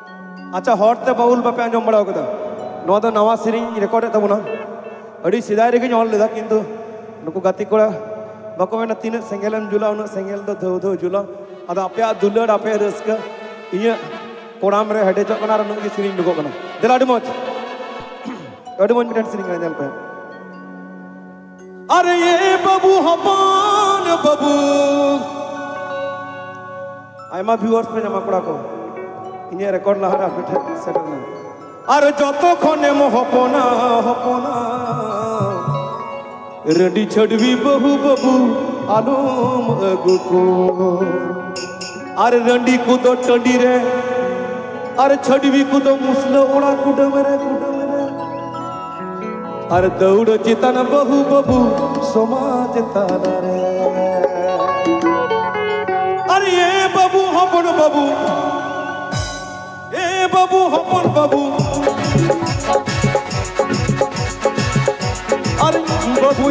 अच्छा हॉर्ते बाउल बापे आंजम बड़ा कदा नवा दा नवा सेरिंग रेकॉर्ड तबना अड़ी सिदाय रेगे ऑल लेदा किंतु नुकु गाती कोड़ा बाको मेना तीन सेंगेलम जुला उन सेंगेल दो धो धो जुला अदा आपे दुलड़ आपे रस्का इया कोड़ाम रे हेडे जो कना नुकु सेरिंग दुगो कना देला अड़ी मौज मिनट सेरिंग नेल पे अरे ये बाबू हपान बाबू आयमा व्यूअर्स पे जमा कोड़ा को इन्हें रेकॉर्ड लहरा बैठे सेटल ना अरे जोतो खोने मो हपोना हपोना रेडी छड़वी बहु बबू आलूम अगु को अरे रंडी को तो टंडी रे अरे छड़वी को तो मुसलो ओड़ा कुडम रे अरे दौड़ चितन बहु बबू समाज ताना रे अरे ये बबू हपन बबू ए बाबू हपन बाबू अरे बाबू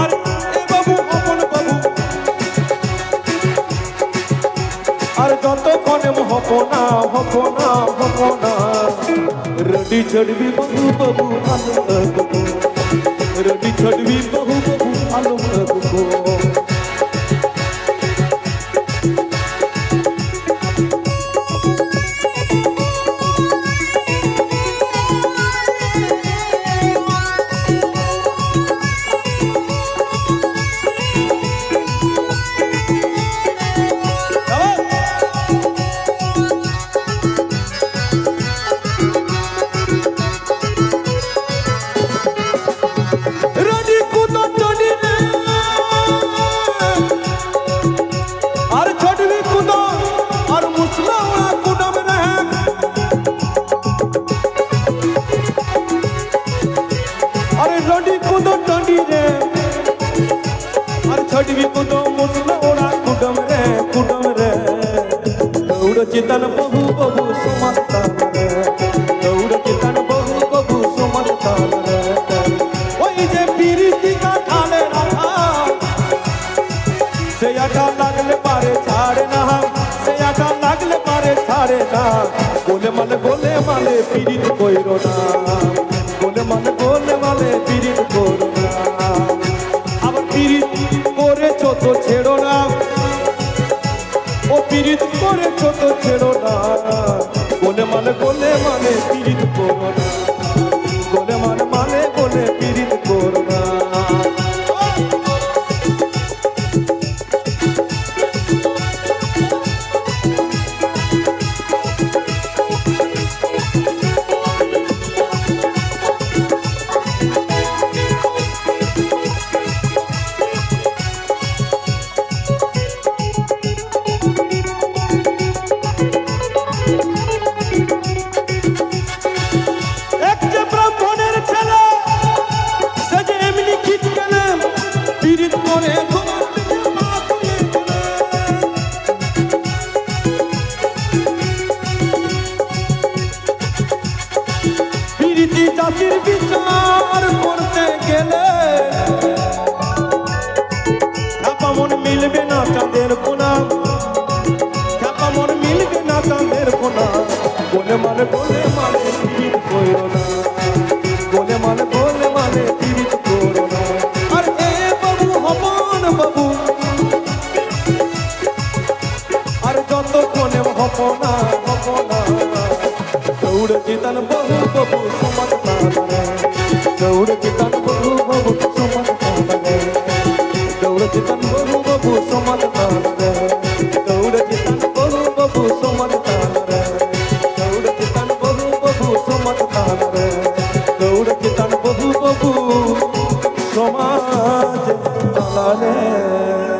अरे ए बाबू हपन बाबू अरे जत कोने हपना हपना हपना रडी छड़वी बाबू बाबू आलू रडी छड़वी बाबू बाबू आलू को चितन बहु बहु सुमता दौड़ चितन बहु बहु सुमता वही जे पीरिति का ठाले रहा से आटा लागले पारे छाड़े ना से आटा लागले पारे छाड़े ना बोले माले पीरित कोई रोना बोले माले पीरित को रोना अब पीरित कोरे चो तो छेड़ो ना ओ पीरित कोरे छोटो छेड़ो ना बोले माले पीरित करो ना बोले माले पीरित करो ना জাতির বিচার করতে গেলে খ্যাপা মন মিলবে না চাঁদের কোনা খ্যাপা মন মিলবে না চাঁদের কোনা বলে মানে পীড়িত করো না বলে মানে পীড়িত করো না আর এ বাবু হপন বাবু আর যতক্ষণে হপনা दौड़ चितन बहु बबू सुमता दौड़ चितन बहु बबू सुमता दौड़ चितन बहु बबू सुमता दौड़ चितन बहु बबू सुमता दौड़ चितन बहु बबू सुमता दौड़ चितन बहु बबू समाज ताला रे